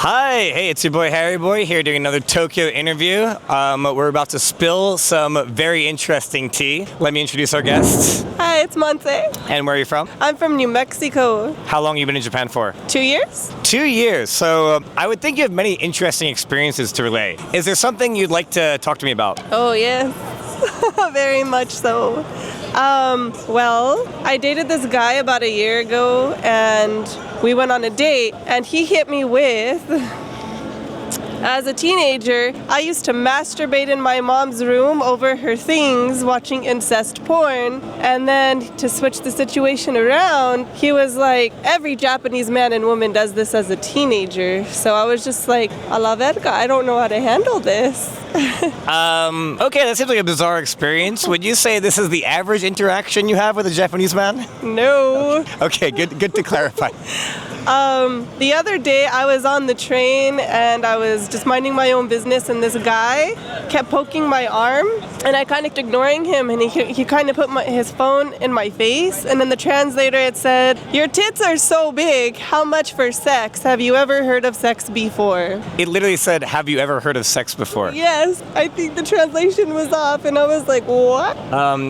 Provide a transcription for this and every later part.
Hi, hey, it's your boy Harriboi here doing another Tokyo interview. We're about to spill some very interesting tea. Let me introduce our guests. Hi, it's Monsé. And where are you from? I'm from New Mexico. How long have you been in Japan for? 2 years? 2 years. So I would think you have many interesting experiences to relay. Is there something you'd like to talk to me about? Oh, yes. Very much so. Well, I dated this guy about a year ago, and we went on a date, and he hit me with, as a teenager, I used to masturbate in my mom's room over her things, watching incest porn. And then to switch the situation around, he was like, every Japanese man and woman does this as a teenager. So I was just like, a la verga, I don't know how to handle this. Okay, that seems like a bizarre experience. Would you say this is the average interaction you have with a Japanese man? No. Okay, good to clarify. The other day I was on the train and I was just minding my own business, and this guy kept poking my arm, and I kind of ignoring him, and he kind of put his phone in my face, and in the translator it said, "Your tits are so big, how much for sex? Have you ever heard of sex before?" It literally said, "Have you ever heard of sex before?" Yes, I think the translation was off, and I was like, what?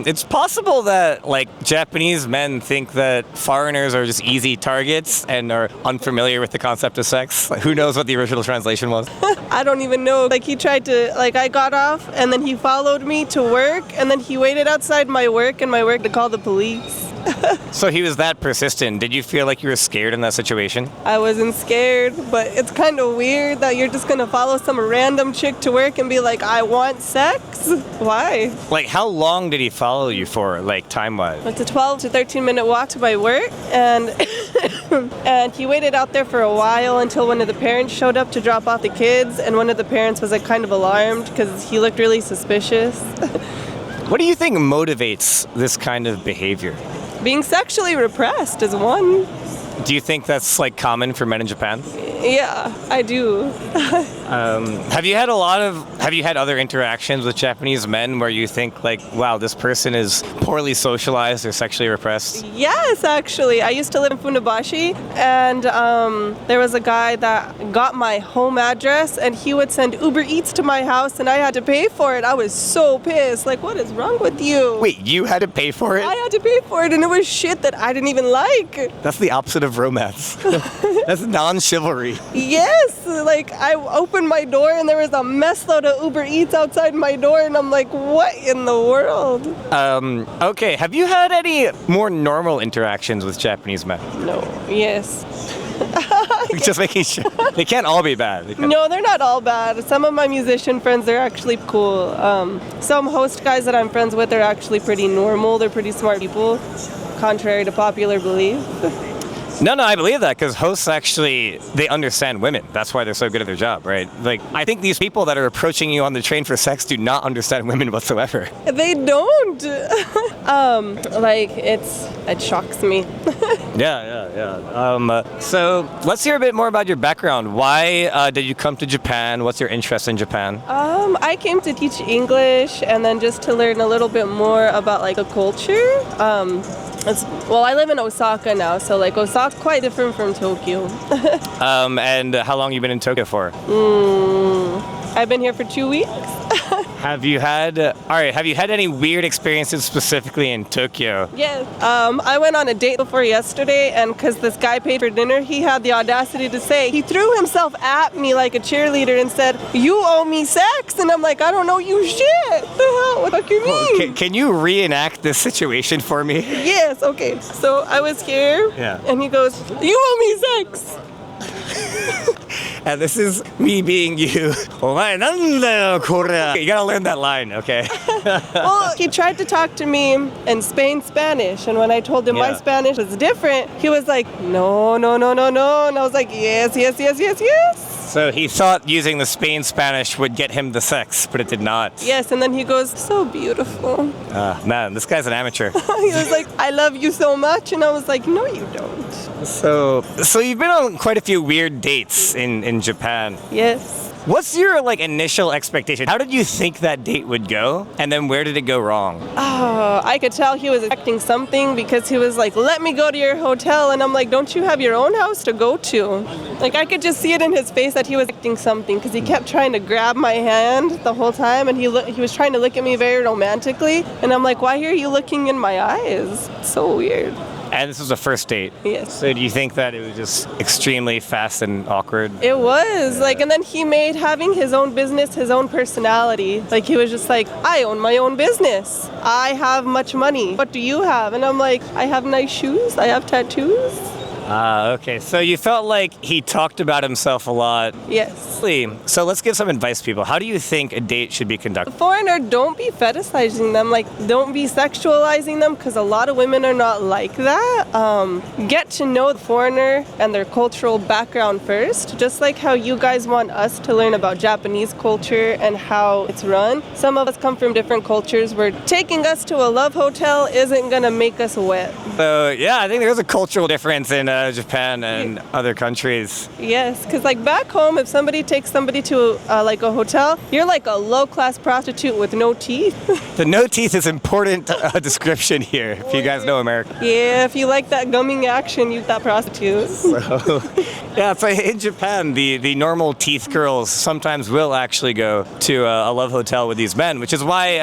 It's possible that Japanese men think that foreigners are just easy targets and are unfamiliar with the concept of sex. Who knows what the original translation was? I don't even know. He tried to, I got off, and then he followed me to work, and then he waited outside my work to call the police. So he was that persistent. Did you feel like you were scared in that situation? I wasn't scared, but it's kind of weird that you're just gonna follow some random chick to work and be like, I want sex? Why? How long did he follow you for, time-wise? It's a 12 to 13 minute walk to my work, and and he waited out there for a while until one of the parents showed up to drop off the kids, and one of the parents was kind of alarmed because he looked really suspicious. What do you think motivates this kind of behavior? Being sexually repressed is one. Do you think that's common for men in Japan? Yeah, I do. Have you had other interactions with Japanese men where you think wow, this person is poorly socialized or sexually repressed? Yes, actually. I used to live in Funabashi, and there was a guy that got my home address, and he would send Uber Eats to my house, and I had to pay for it. I was so pissed. What is wrong with you? Wait, you had to pay for it? I had to pay for it, and it was shit that I didn't even like. That's the opposite of romance. That's non-chivalry. Yes, I opened my door and there was a mess load of Uber Eats outside my door, and I'm like, what in the world? Okay, have you had any more normal interactions with Japanese men? No, yes. Just making sure. They can't all be bad. No, they're not all bad. Some of my musician friends, they're actually cool. Some host guys that I'm friends with are actually pretty normal. They're pretty smart people, contrary to popular belief. No, I believe that, because hosts they understand women. That's why they're so good at their job, right? I think these people that are approaching you on the train for sex do not understand women whatsoever. They don't. It shocks me. Yeah. So let's hear a bit more about your background. Why did you come to Japan? What's your interest in Japan? I came to teach English, and then just to learn a little bit more about the culture. I live in Osaka now, so Osaka quite different from Tokyo. And how long have you been in Tokyo for? I've been here for 2 weeks. Have you had any weird experiences specifically in Tokyo? Yes. I went on a date before yesterday, and because this guy paid for dinner, he had the audacity to say, he threw himself at me like a cheerleader and said, "You owe me sex," and I'm like, I don't know you shit. What the hell? What the fuck you mean? Can you reenact this situation for me? Yes, okay. So I was here, and he goes, "You owe me sex." And this is me being you. You gotta learn that line, okay? Well, he tried to talk to me in Spanish, and when I told him my Spanish was different, he was like, no, and I was like, yes. So he thought using the Spanish would get him the sex, but it did not. Yes, and then he goes, so beautiful. Man, this guy's an amateur. He was like, I love you so much, and I was like, no, you don't. So you've been on quite a few weird dates in Japan. Yes. What's your like initial expectation? How did you think that date would go? And then where did it go wrong? Oh, I could tell he was expecting something because he was like, let me go to your hotel. And I'm like, don't you have your own house to go to? Like, I could just see it in his face that he was expecting something because he kept trying to grab my hand the whole time. And he was trying to look at me very romantically. And I'm like, why are you looking in my eyes? It's so weird. And this was a first date. Yes. So do you think that it was just extremely fast and awkward? It was. Like, and then he made having his own business his own personality. Like, he was just like, I own my own business. I have much money. What do you have? And I'm like, I have nice shoes. I have tattoos. Okay. So you felt like he talked about himself a lot. Yes. So let's give some advice, people. How do you think a date should be conducted? Foreigner, don't be fetishizing them. Like, don't be sexualizing them because a lot of women are not like that. Get to know the foreigner and their cultural background first. Just like how you guys want us to learn about Japanese culture and how it's run. Some of us come from different cultures where taking us to a love hotel isn't going to make us wet. So yeah, I think there's a cultural difference in Japan and other countries. Yes, because like back home, if somebody takes somebody to like a hotel, you're like a low-class prostitute with no teeth. The no teeth is important description here, if you guys know America. Yeah, if you like that gumming action, you're that prostitute. So, yeah, so in Japan, the normal teeth girls sometimes will actually go to a love hotel with these men, which is why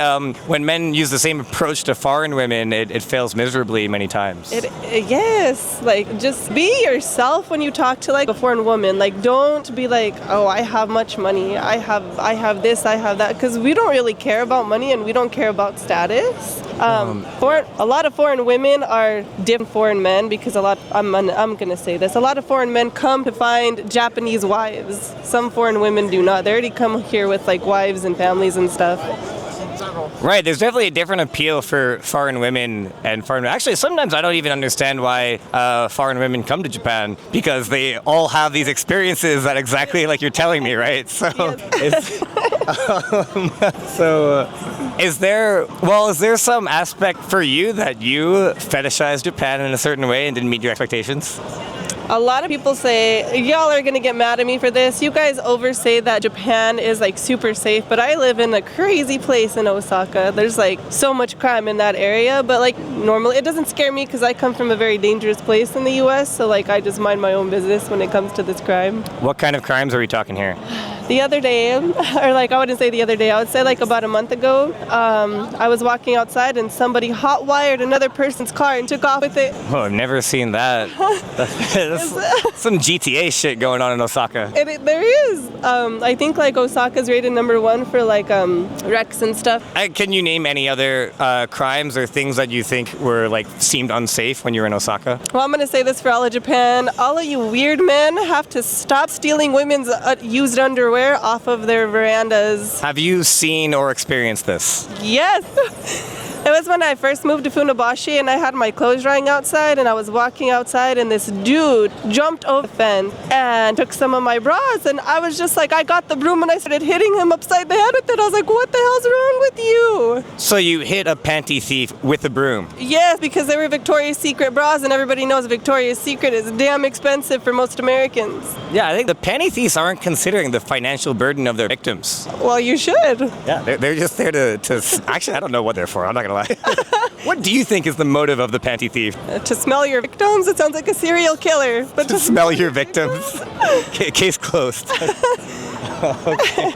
when men use the same approach to foreign women, it fails miserably many times. Yes, like just be yourself when you talk to like a foreign woman. Like, don't be like, oh, I have much money, I have this, I have that, because we don't really care about money and we don't care about status. A lot of foreign women are different foreign men because I'm gonna say this, a lot of foreign men come to find Japanese wives. Some foreign women do not. They already come here with like wives and families and stuff. Right, there's definitely a different appeal for foreign women and foreign men. Actually, sometimes I don't even understand why foreign women come to Japan, because they all have these experiences that exactly like you're telling me, right? So, is there some aspect for you that you fetishize Japan in a certain way and didn't meet your expectations? A lot of people say, y'all are gonna get mad at me for this. You guys oversay that Japan is like super safe, but I live in a crazy place in Osaka. There's like so much crime in that area, but like normally it doesn't scare me because I come from a very dangerous place in the US, so like I just mind my own business when it comes to this crime. What kind of crimes are we talking here? The other day, or like I wouldn't say the other day, I would say like about a month ago, I was walking outside and somebody hot-wired another person's car and took off with it. Oh, I've never seen that. That's some GTA shit going on in Osaka. There is. I think like Osaka's rated #1 for like wrecks and stuff. Can you name any other crimes or things that you think were like seemed unsafe when you were in Osaka? Well, I'm gonna say this for all of Japan. All of you weird men have to stop stealing women's used underwear off of their verandas. Have you seen or experienced this? Yes. It was when I first moved to Funabashi and I had my clothes drying outside and I was walking outside and this dude jumped over the fence and took some of my bras, and I was just like, I got the broom and I started hitting him upside the head with it. I was like, what the hell's wrong with you? So you hit a panty thief with a broom? Yes, because they were Victoria's Secret bras and everybody knows Victoria's Secret is damn expensive for most Americans. Yeah, I think the panty thieves aren't considering the financial burden of their victims. Well, you should. Yeah, they're just there to actually, I don't know what they're for. I'm not gonna lie. What do you think is the motive of the panty thief? To smell your victims? It sounds like a serial killer. But to smell your victims? Case closed. Okay.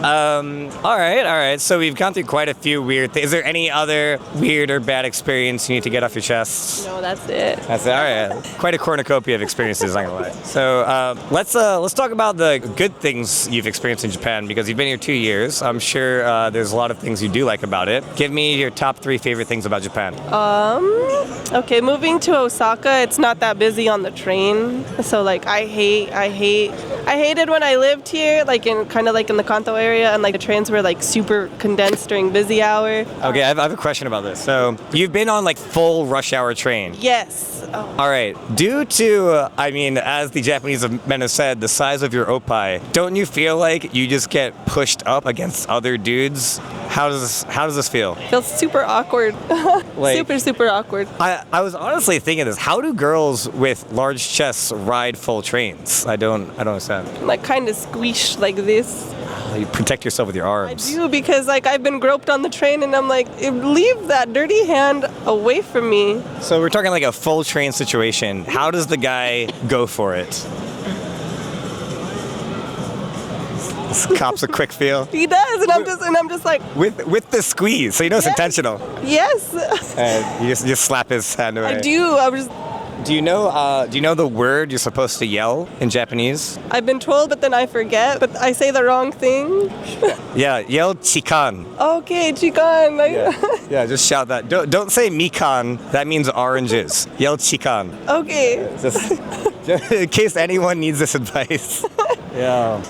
All right. So we've gone through quite a few weird things. Is there any other weird or bad experience you need to get off your chest? No, that's it. That's it. All right. Quite a cornucopia of experiences, I'm gonna lie. So let's talk about the good things you've experienced in Japan, because you've been here 2 years. I'm sure there's a lot of things you do like about it. Give me your top 3 favorite things about Japan. Okay, moving to Osaka, it's not that busy on the train. So like I hated when I lived here, like in kind of like in the Kanto area, and like the trains were like super condensed during busy hour. Okay, I have a question about this. So you've been on like full rush hour train. Yes. Oh. All right. Due to, as the Japanese men have said, the size of your oppai, don't you feel like you just get pushed up against other dudes? How does this feel? Feels super awkward. Like, super awkward. I was honestly thinking this. How do girls with large chests ride full trains? I don't understand. Japan? Like kind of squeesh like this. You protect yourself with your I arms. do, because like I've been groped on the train and I'm like, leave that dirty hand away from me. So we're talking like a full train situation. How does the guy go for it? This cop's a quick feel. He does, and I'm just like, With the squeeze, so you know it's Yes. intentional. yes. And you just slap his hand away. I do. Do you know the word you're supposed to yell in Japanese? I've been told, but then I forget. But I say the wrong thing. Yeah, yell chikan. Okay, chikan. Yeah, just shout that. Don't say mikan. That means oranges. Yell chikan. Okay. Just in case anyone needs this advice. Yeah.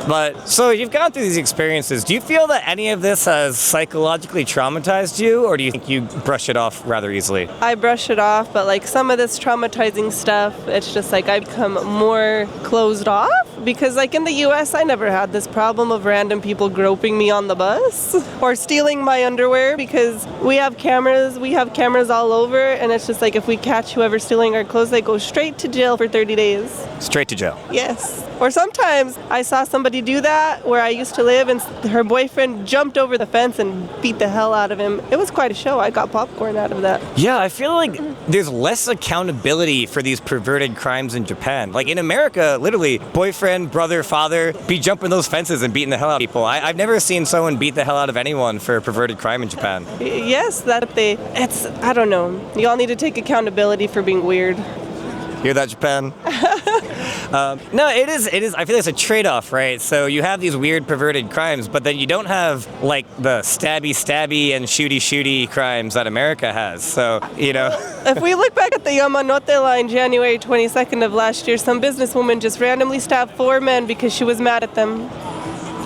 But so you've gone through these experiences. Do you feel that any of this has psychologically traumatized you, or do you think you brush it off rather easily? I brush it off, but like some of this traumatizing stuff, it's just like I've become more closed off. Because like in the US, I never had this problem of random people groping me on the bus or stealing my underwear, because we have cameras all over, and it's just like if we catch whoever's stealing our clothes, they go straight to jail for 30 days. Straight to jail. Yes. Or sometimes I saw somebody do that where I used to live, and her boyfriend jumped over the fence and beat the hell out of him. It was quite a show. I got popcorn out of that. Yeah, I feel like there's less accountability for these perverted crimes in Japan. Like in America, literally, boyfriend, brother, father, be jumping those fences and beating the hell out of people. I've never seen someone beat the hell out of anyone for a perverted crime in Japan. Yes, I don't know. Y'all need to take accountability for being weird. Hear that, Japan? No, it is. I feel like it's a trade-off, right? So you have these weird perverted crimes, but then you don't have like the stabby and shooty crimes that America has. So, If we look back at the Yamanote line January 22nd of last year, some businesswoman just randomly stabbed 4 men because she was mad at them.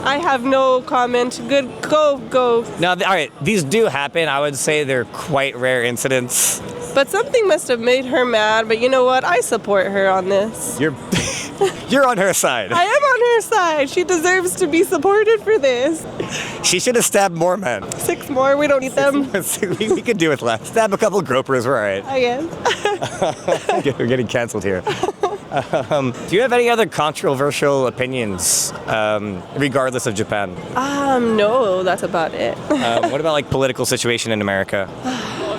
I have no comment. Good, go. Now, all right, these do happen. I would say they're quite rare incidents. But something must have made her mad, but you know what? I support her on this. You're on her side. I am on her side. She deserves to be supported for this. She should have stabbed more men. 6 more, we don't need them. We could do with less. Stab a couple gropers, we're all right. I guess. We're getting canceled here. Do you have any other controversial opinions, regardless of Japan? No, that's about it. What about like political situation in America?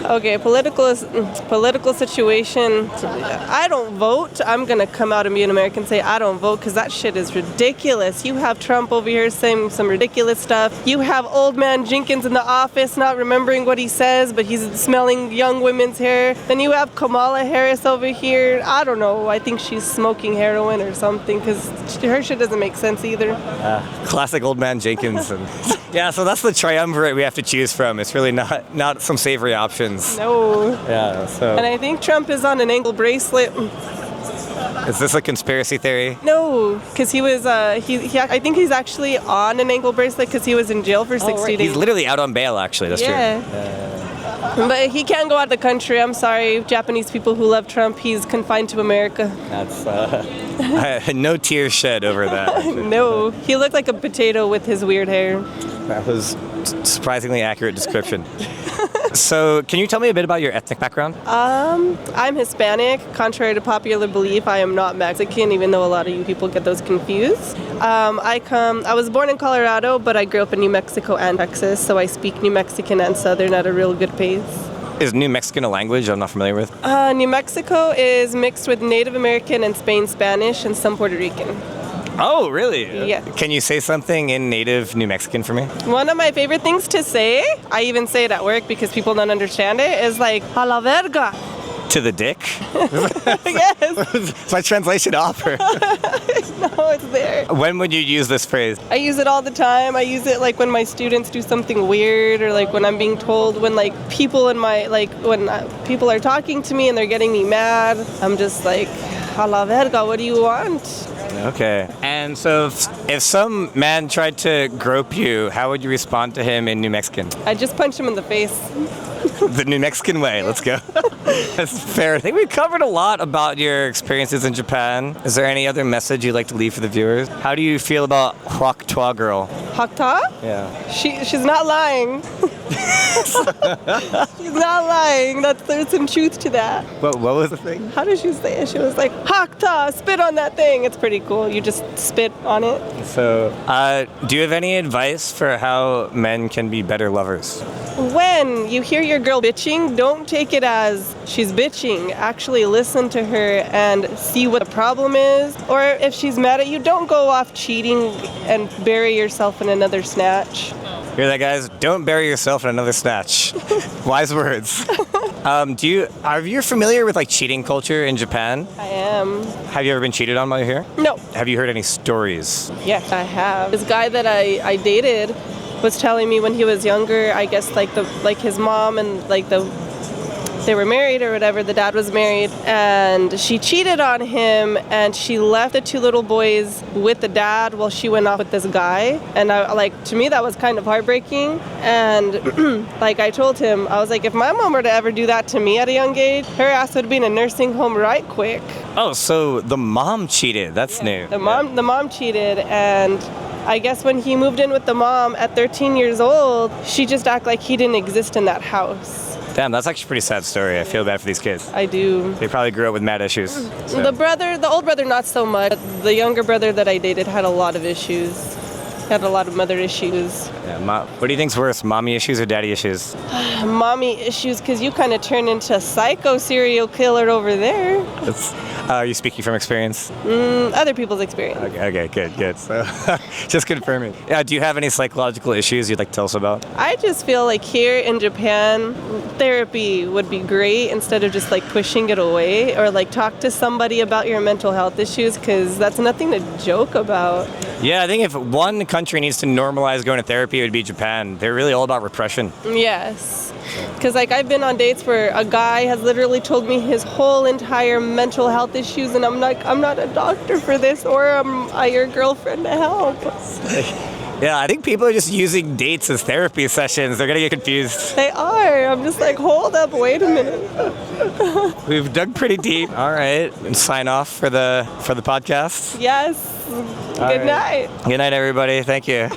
Okay, political situation. I don't vote. I'm gonna come out and be an American and say I don't vote, because that shit is ridiculous. You have Trump over here saying some ridiculous stuff. You have old man Jenkins in the office not remembering what he says, but he's smelling young women's hair. Then you have Kamala Harris over here. I don't know. I think she's smoking heroin or something, because her shit doesn't make sense either. Classic old man Jenkins. Yeah, so that's the triumvirate we have to choose from. It's really not some savory options. No. Yeah, so. And I think Trump is on an ankle bracelet. Is this a conspiracy theory? No, because he was, I think he's actually on an ankle bracelet because he was in jail for 60 days. He's literally out on bail, actually. That's true. But he can't go out of the country. I'm sorry, Japanese people who love Trump. He's confined to America. That's no tears shed over that. No, he looked like a potato with his weird hair. That was surprisingly accurate description. So, can you tell me a bit about your ethnic background? I'm Hispanic. Contrary to popular belief, I am not Mexican, even though a lot of you people get those confused. I was born in Colorado, but I grew up in New Mexico and Texas, so I speak New Mexican and Southern at a real good pace. Is New Mexican a language I'm not familiar with? New Mexico is mixed with Native American and Spain Spanish and some Puerto Rican. Oh, really? Yeah. Can you say something in native New Mexican for me? One of my favorite things to say, I even say it at work because people don't understand it, is like, a la verga. To the dick? Yes. It's my translation offer. No, it's there. When would you use this phrase? I use it all the time. I use it like when my students do something weird, or like when I'm being told, when like people in my, like when people are talking to me and they're getting me mad, I'm just like, a la verga, what do you want? Okay. And so if some man tried to grope you, how would you respond to him in New Mexican? I'd just punch him in the face. The New Mexican way. Let's go. That's fair. I think we've covered a lot about your experiences in Japan. Is there any other message you'd like to leave for the viewers? How do you feel about Hwak Twa girl? Hakta? Yeah. She's not lying. She's not lying. There's some truth to that. What was the thing? How did she say it? She was like, Hakta, spit on that thing. It's pretty cool. You just spit on it. So, do you have any advice for how men can be better lovers? When you hear your girl bitching, don't take it as she's bitching. Actually listen to her and see what the problem is. Or if she's mad at you, don't go off cheating and bury yourself in another snatch. Hear that, guys? Don't bury yourself in another snatch. Wise words. Are you familiar with like cheating culture in Japan? I am. Have you ever been cheated on while you're here? No. Have you heard any stories? Yes, I have. This guy that I dated was telling me when he was younger, I guess like his mom and they were married or whatever, the dad was married, and she cheated on him, and she left the two little boys with the dad while she went off with this guy. And to me that was kind of heartbreaking. And I told him, I was like, if my mom were to ever do that to me at a young age, her ass would be in a nursing home right quick. Oh, so the mom cheated. That's new. The mom cheated, and I guess when he moved in with the mom at 13 years old, she just acted like he didn't exist in that house. Damn, that's actually a pretty sad story. I feel bad for these kids. I do. They probably grew up with mad issues. So. The old brother, not so much. The younger brother that I dated had a lot of issues. Had a lot of mother issues. Yeah, what do you think's worse, mommy issues or daddy issues? Mommy issues, because you kind of turn into a psycho serial killer over there. Are you speaking from experience? Other people's experience. Okay, good. So, just confirming. Yeah, do you have any psychological issues you'd like to tell us about? I just feel like here in Japan, therapy would be great instead of just pushing it away, or talk to somebody about your mental health issues, because that's nothing to joke about. Yeah, I think if one country needs to normalize going to therapy, it would be Japan. They're really all about repression. Yes. Because I've been on dates where a guy has literally told me his whole entire mental health issues, and I'm not a doctor for this, or am I your girlfriend to help? Yeah, I think people are just using dates as therapy sessions. They're gonna get confused. They are. I'm just hold up, wait a minute. We've dug pretty deep. All right, and sign off for the podcast. Yes. Good night. Good night, everybody. Thank you.